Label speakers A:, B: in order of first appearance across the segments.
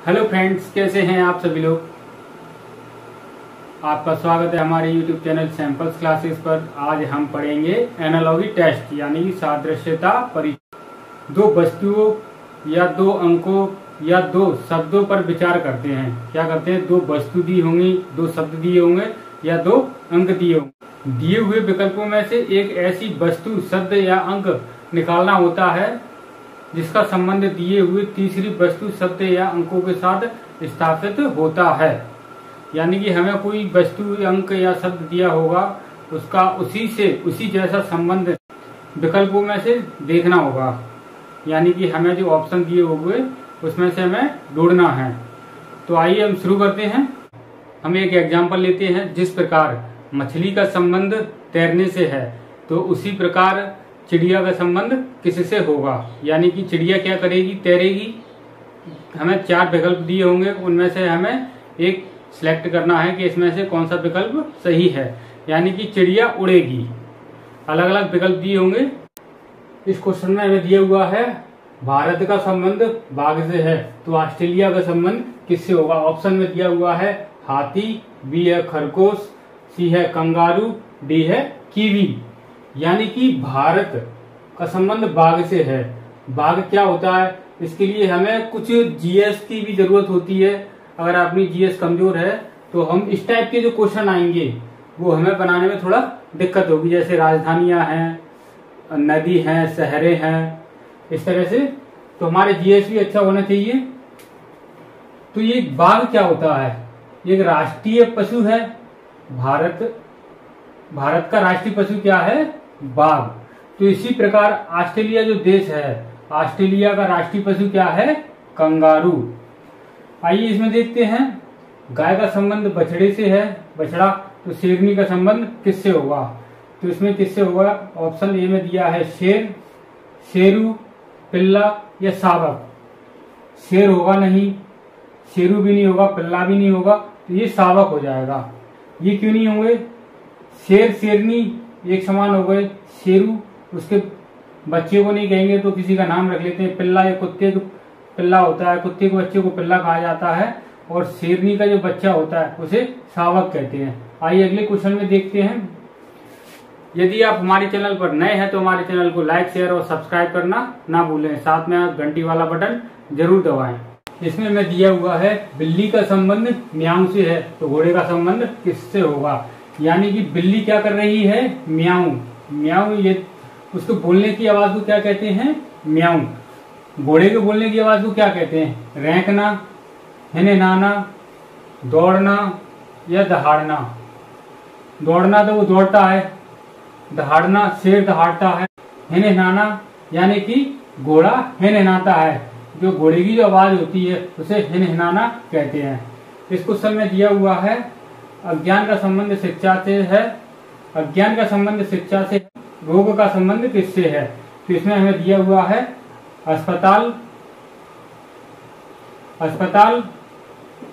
A: Hello friends, कैसे हैं आप सभी लोग। आपका स्वागत है हमारे यूट्यूब चैनल सैंपल्स क्लासेस पर। आज हम पढ़ेंगे एनालॉगी टेस्ट यानी कि सादृश्यता परीक्षण। दो वस्तुओं या दो अंकों या दो शब्दों पर विचार करते हैं। क्या करते हैं, दो वस्तु दी होंगी, दो शब्द दिए होंगे या दो अंक दिए होंगे। दिए हुए विकल्पों में से एक ऐसी वस्तु, शब्द या अंक निकालना होता है जिसका संबंध दिए हुए तीसरी वस्तु, शब्द या अंकों के साथ स्थापित होता है। यानी कि हमें कोई वस्तु, अंक या शब्द दिया होगा, उसका उसी जैसा संबंध विकल्पों में से देखना होगा। यानी कि हमें जो ऑप्शन दिए होंगे उसमें से हमें ढूंढना है। तो आइए हम शुरू करते हैं। हम एक एग्जाम्पल लेते हैं। जिस प्रकार मछली का संबंध तैरने से है, तो उसी प्रकार चिड़िया का संबंध किससे होगा। यानी कि चिड़िया क्या करेगी, तैरेगी। हमें 4 विकल्प दिए होंगे, उनमें से हमें एक सिलेक्ट करना है कि इसमें से कौन सा विकल्प सही है। यानी कि चिड़िया उड़ेगी। अलग अलग विकल्प दिए होंगे। इस क्वेश्चन में हमें दिया हुआ है भारत का संबंध बाघ से है, तो ऑस्ट्रेलिया का संबंध किससे होगा। ऑप्शन में दिया हुआ है हाथी, बी है खरगोश, सी है कंगारू, डी है कीवी। यानी कि भारत का संबंध बाघ से है। बाघ क्या होता है, इसके लिए हमें कुछ जीएस की भी जरूरत होती है। अगर आपकी जीएस कमजोर है तो हम इस टाइप के जो क्वेश्चन आएंगे वो हमें बनाने में थोड़ा दिक्कत होगी। जैसे राजधानियां हैं, नदी हैं, शहरें हैं, इस तरह से। तो हमारे जीएस भी अच्छा होना चाहिए। तो ये बाघ क्या होता है, एक राष्ट्रीय पशु है। भारत का राष्ट्रीय पशु क्या है, बाघ। तो इसी प्रकार ऑस्ट्रेलिया जो देश है, ऑस्ट्रेलिया का राष्ट्रीय पशु क्या है, कंगारू। आइए इसमें देखते हैं। गाय का संबंध बछड़े से है, बछड़ा। तो शेरनी का संबंध किससे होगा, तो इसमें किससे होगा। ऑप्शन ए में दिया है शेर, शेरू, पिल्ला या शावक। शेर होगा नहीं, शेरू भी नहीं होगा, पिल्ला भी नहीं होगा, तो ये शावक हो जाएगा। ये क्यों नहीं होंगे, शेर शेरनी एक समान हो गए। शेरू उसके बच्चे को नहीं कहेंगे तो किसी का नाम रख लेते हैं। पिल्ला या कुत्ते को पिल्ला होता है, कुत्ते के बच्चे को पिल्ला कहा जाता है। और शेरनी का जो बच्चा होता है उसे शावक कहते हैं। आइए अगले क्वेश्चन में देखते हैं। यदि आप हमारे चैनल पर नए हैं तो हमारे चैनल को लाइक, शेयर और सब्सक्राइब करना ना भूलें। साथ में आप घंटी वाला बटन जरूर दबाएं। इसमें हमें दिया हुआ है बिल्ली का संबंध म्याऊ से है, तो घोड़े का संबंध किससे होगा। यानी कि बिल्ली क्या कर रही है, म्याऊ म्याऊ। ये उसको बोलने की आवाज को क्या कहते हैं, म्याऊ। घोड़े के बोलने की आवाज को क्या कहते हैं, रैंकना, हिनहिनाना, दौड़ना या दहाड़ना। दौड़ना तो वो दौड़ता है, दहाड़ना शेर दहाड़ता है, हिनहिनाना यानी कि घोड़ा हिनहिनाता है। जो घोड़े की जो आवाज होती है उसे हिनहिनाना कहते हैं। इस क्वेश्चन में दिया हुआ है अज्ञान का संबंध शिक्षा से है। अज्ञान का संबंध शिक्षा से, रोग का संबंध किससे है। तो इसमें हमें दिया हुआ है अस्पताल,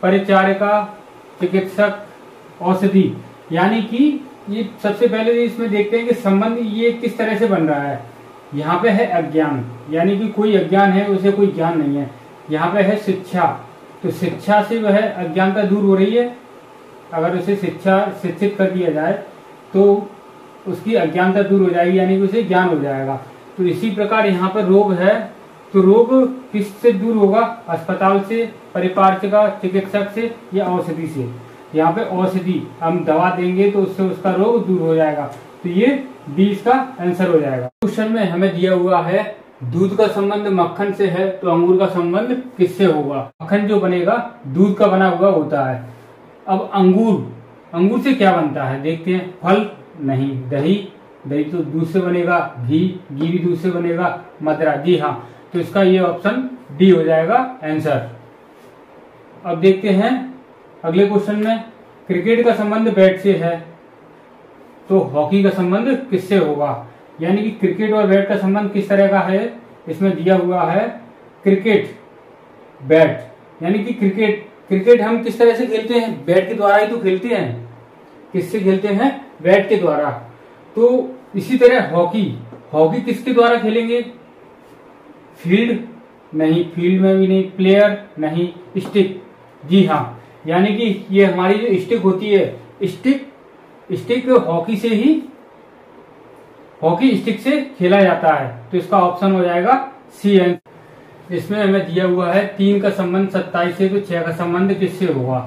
A: परिचारिका, चिकित्सक, औषधि। यानी कि ये सबसे पहले इसमें देखते हैं कि संबंध ये किस तरह से बन रहा है। यहाँ पे है अज्ञान, यानी कि कोई अज्ञान है, उसे कोई ज्ञान नहीं है। यहाँ पे है तो शिक्षा से वह अज्ञानता दूर हो रही है। अगर उसे शिक्षित कर दिया जाए तो उसकी अज्ञानता दूर हो जाएगी, यानी कि उसे ज्ञान हो जाएगा। तो इसी प्रकार यहाँ पर रोग है, तो रोग किससे दूर होगा, अस्पताल से, परिपार्शिका, चिकित्सक से या औषधि से। यहाँ पे औषधि, हम दवा देंगे तो उससे उसका रोग दूर हो जाएगा। तो ये 20 का आंसर हो जाएगा। क्वेश्चन में हमें दिया हुआ है दूध का संबंध मक्खन से है, तो अंगूर का संबंध किससे होगा। मक्खन जो बनेगा दूध का बना हुआ होता है। अब अंगूर से क्या बनता है देखते हैं। फल नहीं, दही तो दूध से बनेगा, घी भी दूध से बनेगा, मदिरा, जी हाँ। तो इसका ये ऑप्शन डी हो जाएगा आंसर। अब देखते हैं अगले क्वेश्चन में। क्रिकेट का संबंध बैट से है, तो हॉकी का संबंध किससे होगा। यानी कि क्रिकेट और बैट का संबंध किस तरह का है। इसमें दिया हुआ है क्रिकेट बैट, यानी कि क्रिकेट हम किस तरह से खेलते हैं, बैट के द्वारा ही तो खेलते हैं। किससे खेलते हैं, बैट के द्वारा। तो इसी तरह हॉकी किसके द्वारा खेलेंगे, फील्ड नहीं फील्ड में भी नहीं, प्लेयर नहीं, स्टिक। जी हाँ, यानी कि ये हमारी जो स्टिक होती है, स्टिक हॉकी से ही, हॉकी स्टिक से खेला जाता है। तो इसका ऑप्शन हो जाएगा सी एन। इसमें हमें दिया हुआ है 3 का संबंध 27 से, तो 6 का संबंध किससे होगा?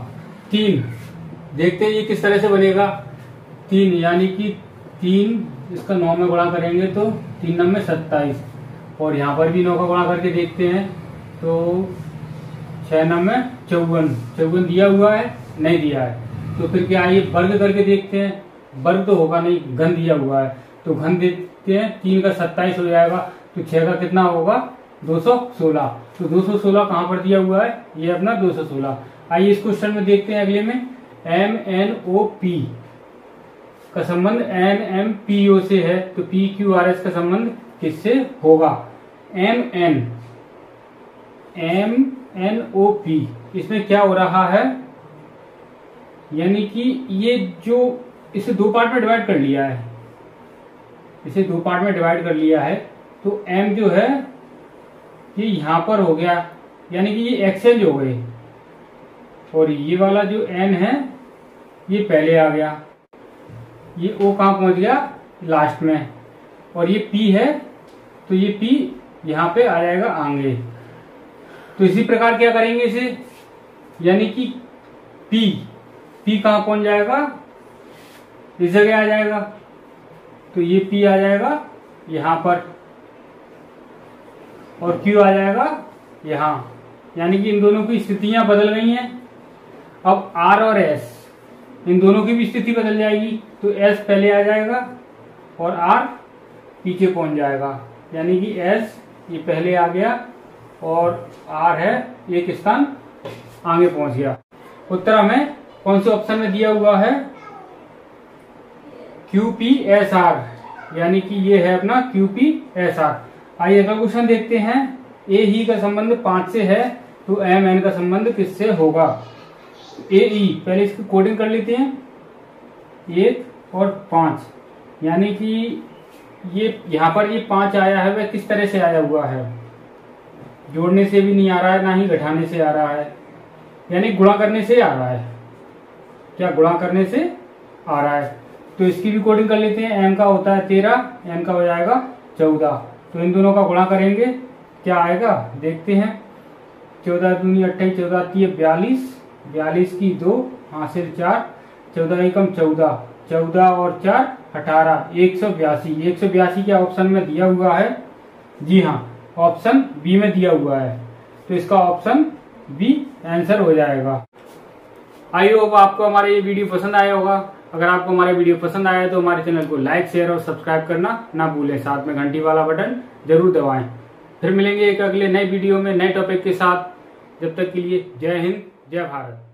A: 3। देखते हैं ये किस तरह से बनेगा। 3 यानी कि 3 इसका 9 में गुणा करेंगे तो 3 9 में 27, और यहाँ पर भी 9 का गुणा करके देखते हैं तो 6 9 में 54। 54 दिया हुआ है? नहीं दिया है। तो फिर क्या, ये वर्ग करके देखते हैं। वर्ग तो होगा नहीं, घन दिया हुआ है, तो घन देखते हैं। 3 का 27 हो जाएगा, तो 6 का कितना होगा? 216। तो 216 कहाँ पर दिया हुआ है? ये अपना 216। आइए इस क्वेश्चन में देखते हैं अगले में। MNOP का संबंध NMPO से है, तो PQRS का संबंध किससे होगा? MNOP। इसमें क्या हो रहा है, यानी कि ये जो इसे 2 पार्ट में डिवाइड कर लिया है, इसे 2 पार्ट में डिवाइड कर लिया है, तो M जो है ये यहां पर हो गया, यानी कि ये एक्सचेंज हो गए, और ये वाला जो N है ये पहले आ गया, ये O कहां पहुंच गया? लास्ट में, और ये P है तो ये P यहां पे आ जाएगा आगे। तो इसी प्रकार क्या करेंगे इसे, यानी कि P कहां पहुंच जाएगा? इस जगह आ जाएगा, तो ये P आ जाएगा यहां पर, और Q आ जाएगा यहां, यानी कि इन दोनों की स्थितियां बदल गई हैं। अब R और S, इन दोनों की भी स्थिति बदल जाएगी, तो S पहले आ जाएगा और R पीछे पहुंच जाएगा, यानी कि S ये पहले आ गया और R है एक स्थान आगे पहुंच गया। उत्तर हमें कौन से ऑप्शन में दिया हुआ है? QPSR, यानी कि ये है अपना QPSR। आइए अगला क्वेश्चन देखते हैं। ए ही का संबंध 5 से है, तो MN का संबंध किससे होगा? AE, पहले इसकी कोडिंग कर लेते हैं। 1 और 5, यानी कि ये यहाँ पर ये 5 आया है, वह किस तरह से आया हुआ है? जोड़ने से भी नहीं आ रहा है, ना ही घटाने से आ रहा है, यानी गुणा करने से आ रहा है। क्या गुणा करने से आ रहा है? तो इसकी भी कोडिंग कर लेते हैं। M का होता है 13, N का हो जाएगा 14, तो इन दोनों का गुणा करेंगे, क्या आएगा देखते हैं। 14 दूनी 28, 14 3 42, 42 की 2 हासिल 4, 14 एकम 14, 14 और 4 18, 182। 182 क्या ऑप्शन में दिया हुआ है? जी हाँ, ऑप्शन बी में दिया हुआ है, तो इसका ऑप्शन बी आंसर हो जाएगा। आई होप आपको हमारा ये वीडियो पसंद आया होगा। अगर आपको हमारा वीडियो पसंद आया तो हमारे चैनल को लाइक, शेयर और सब्सक्राइब करना ना भूलें, साथ में घंटी वाला बटन जरूर दबाएं। फिर मिलेंगे एक अगले नए वीडियो में नए टॉपिक के साथ। जब तक के लिए जय हिंद, जय भारत।